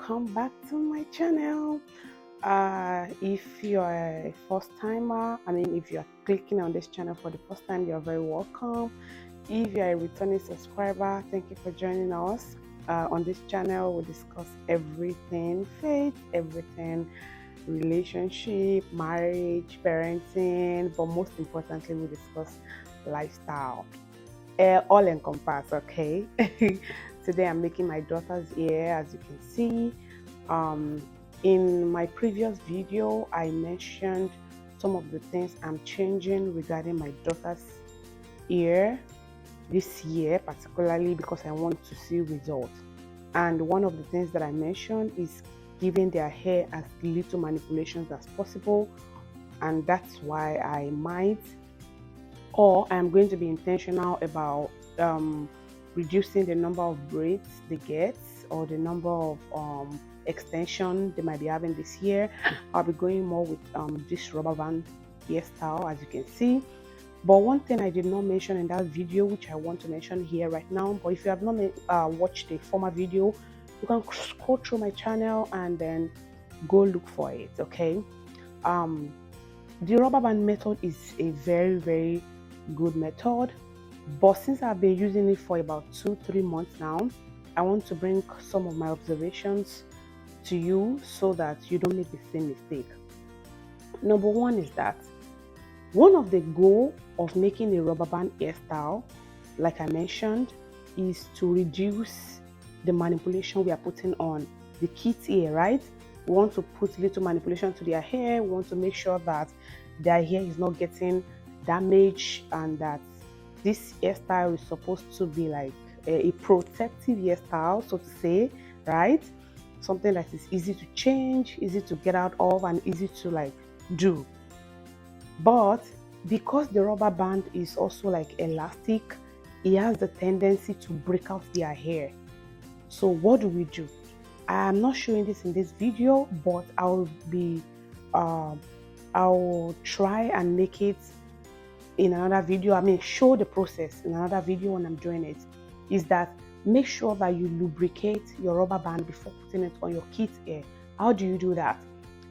welcome back to my channel. If you're a first timer, if you're clicking on this channel for the first time, you're very welcome. If you're a returning subscriber, thank you for joining us. On this channel we discuss everything faith, everything relationship, marriage, parenting, but most importantly we discuss lifestyle, all encompassed. Okay. Today I'm making my daughter's hair, as you can see. In my previous video I mentioned some of the things I'm changing regarding my daughter's hair this year, particularly because I want to see results. And one of the things that I mentioned is giving their hair as little manipulations as possible, and that's why I am going to be intentional about reducing the number of braids they get or the number of extension they might be having this year. I'll be going more with this rubber band hairstyle, as you can see. But one thing I did not mention in that video, which I want to mention here right now, but if you have not watched the former video, you can scroll through my channel and then go look for it. Okay. The rubber band method is a very good method, but since I've been using it for about 2-3 months now, I want to bring some of my observations to you so that you don't make the same mistake. Number one is that one of the goals of making a rubber band hairstyle, like I mentioned, is to reduce the manipulation we are putting on the kids' hair, right? We want to put little manipulation to their hair. We want to make sure that their hair is not getting damaged, and that this hairstyle is supposed to be like a protective hairstyle, so to say, right? Something that is easy to change, easy to get out of, and easy to do. But because the rubber band is also like elastic, it has the tendency to break out their hair. So what do we do? I am not showing this in this video, but I'll try and make it in another video. Show the process in another video when I'm doing it. Is that make sure that you lubricate your rubber band before putting it on your kids' hair. How do you do that?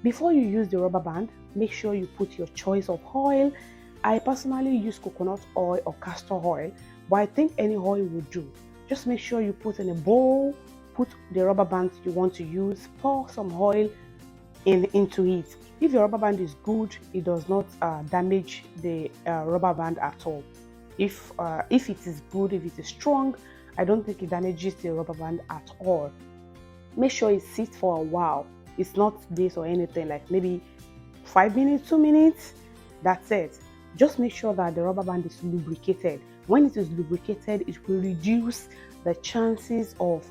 Before you use the rubber band, make sure you put your choice of oil. I personally use coconut oil or castor oil, but I think any oil will do. Just make sure you put in a bowl, put the rubber band you want to use, pour some oil into it. If your rubber band is good, it does not damage the rubber band at all. If it is good, if it is strong, I don't think it damages the rubber band at all. Make sure it sits for a while. It's not this or anything, like maybe 5 minutes, 2 minutes, that's it. Just make sure that the rubber band is lubricated. When it is lubricated, it will reduce the chances of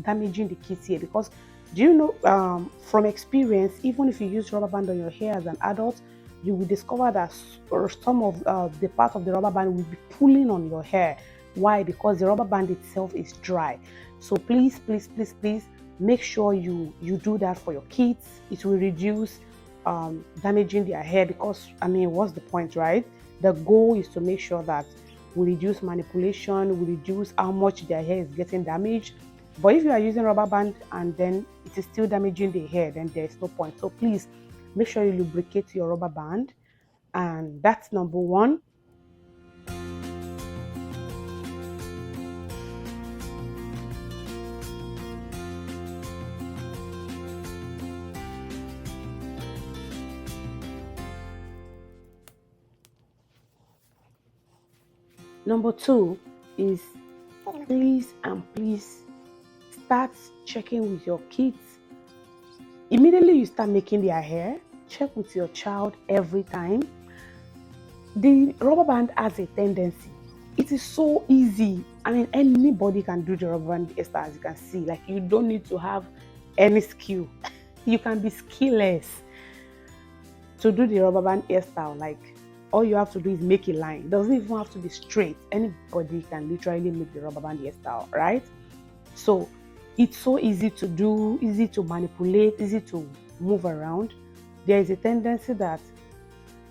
damaging the kids' hair. Because do you know from experience, even if you use rubber band on your hair as an adult, you will discover that some of the part of the rubber band will be pulling on your hair. Why? Because the rubber band itself is dry. So please make sure you do that for your kids. It will reduce damaging their hair, because what's the point, right? The goal is to make sure that we reduce manipulation, we reduce how much their hair is getting damaged. But if you are using rubber band and then it is still damaging the hair, then there is no point. So please make sure you lubricate your rubber band, and that's number one. Number two is please start checking with your kids. Immediately you start making their hair, check with your child every time. The rubber band has a tendency. It is so easy. Anybody can do the rubber band hairstyle, as you can see. Like, you don't need to have any skill. You can be skillless to do the rubber band hairstyle. Like, all you have to do is make a line. It doesn't even have to be straight. Anybody can literally make the rubber band hairstyle, right? So it's so easy to do, easy to manipulate, easy to move around. There is a tendency that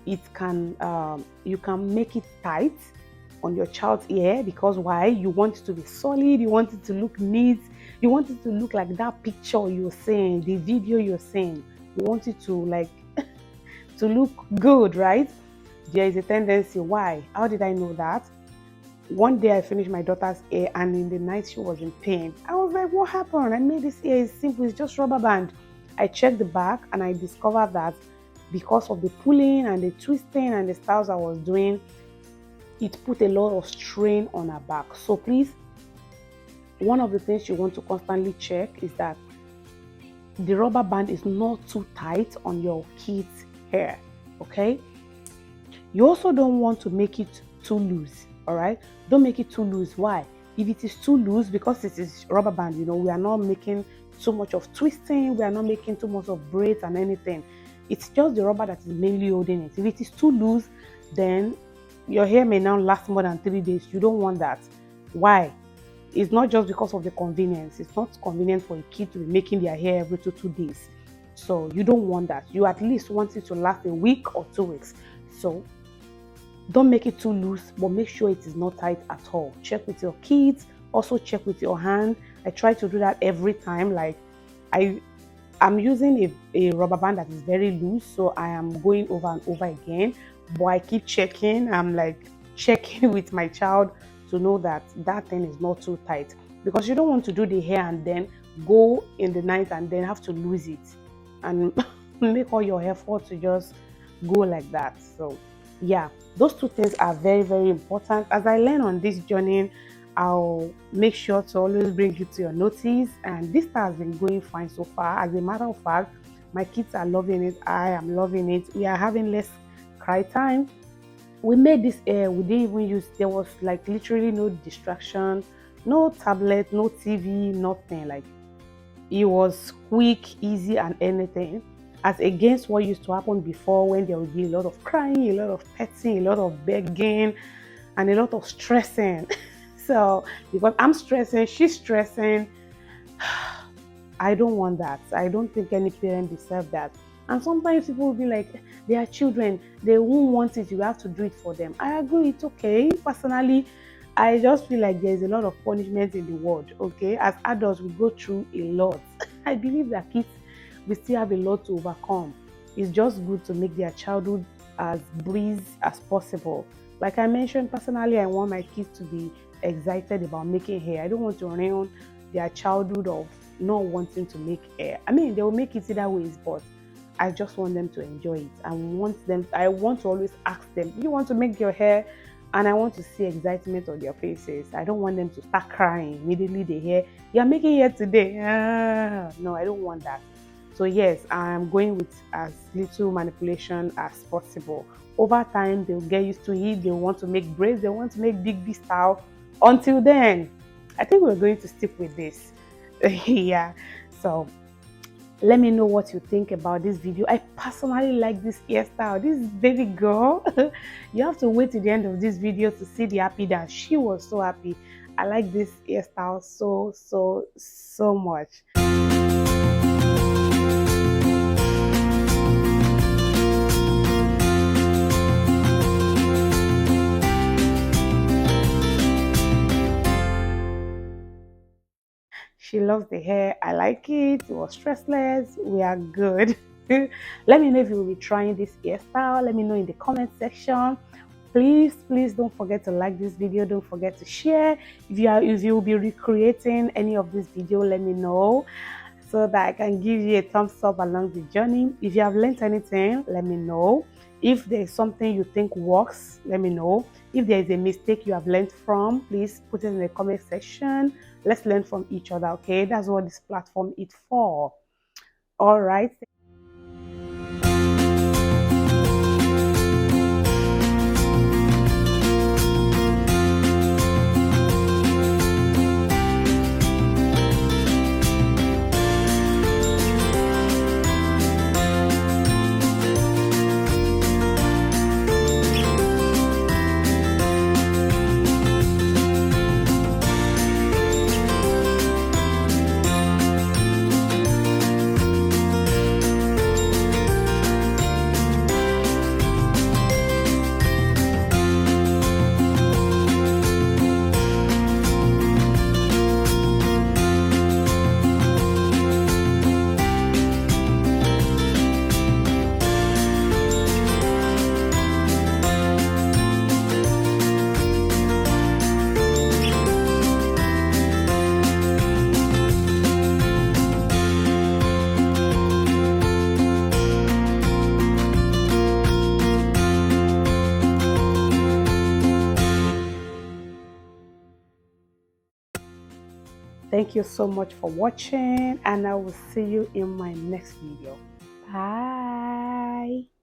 it can you can make it tight on your child's hair, because why? You want it to be solid, you want it to look neat, You want it to look like that picture you're seeing, the video you're seeing. You want it to like to look good, right? There is a tendency. Why? How did I know that? One day I finished my daughter's hair and in the night she was in pain. I was like, what happened? I made this hair, it's simple, it's just rubber band. I checked the back and I discovered that because of the pulling and the twisting and the styles I was doing, it put a lot of strain on her back. So please, one of the things you want to constantly check is that the rubber band is not too tight on your kid's hair, okay? You also don't want to make it too loose, all right? Don't make it too loose. Why? If it is too loose, because it is rubber band, we are not making too much of twisting, we are not making too much of braids and anything. It's just the rubber that is mainly holding it. If it is too loose, then your hair may now last more than 3 days. You don't want that. Why? It's not just because of the convenience. It's not convenient for a kid to be making their hair every 2 days. So you don't want that. You at least want it to last a week or 2 weeks. So don't make it too loose, but make sure it is not tight at all. Check with your kids. Also check with your hand. I try to do that every time. Like I'm using a rubber band that is very loose, so I am going over and over again. But I keep checking. I'm like checking with my child to know that that thing is not too tight, because you don't want to do the hair and then go in the night and then have to lose it and make all your effort to just go like that. So yeah, those two things are very, very important. As I learn on this journey, I'll make sure to always bring it to your notice. And this has been going fine so far. As a matter of fact, my kids are loving it. I am loving it. We are having less cry time. We made this air. We didn't even use, there was like literally no distraction, no tablet, no TV, nothing. Like it was quick, easy, and anything. As against what used to happen before, when there would be a lot of crying, a lot of petting, a lot of begging, and a lot of stressing. So because I'm stressing, she's stressing, I don't want that. I don't think any parent deserves that. And sometimes people will be like, they are children, they won't want it, you have to do it for them. I agree, it's okay. Personally, I just feel like there's a lot of punishment in the world, okay? As adults, we go through a lot. I believe that kids, we still have a lot to overcome. It's just good to make their childhood as breeze as possible. Like I mentioned, personally, I want my kids to be excited about making hair. I don't want to ruin their childhood of not wanting to make hair. I mean, they will make it either ways, but I just want them to enjoy it. I want to always ask them, do you want to make your hair? And I want to see excitement on their faces. I don't want them to start crying immediately they hear, you're making hair today. No, I don't want that. So yes, I'm going with as little manipulation as possible. Over time, they'll get used to it. They want to make braids. They want to make big style. Until then, I think we're going to stick with this. Yeah. So let me know what you think about this video. I personally like this hairstyle. This baby girl, you have to wait to the end of this video to see the happy dance. She was so happy. I like this hairstyle so much. She loves the hair. I like it. It was stressless. We are good. Let me know if you will be trying this hairstyle. Let me know in the comment section. Please don't forget to like this video. Don't forget to share. If you will be recreating any of this video, let me know so that I can give you a thumbs up along the journey. If you have learned anything, let me know. If there is something you think works, let me know. If there is a mistake you have learned from, please put it in the comment section. Let's learn from each other, okay? That's what this platform is for. All right. Thank you so much for watching, and I will see you in my next video. Bye.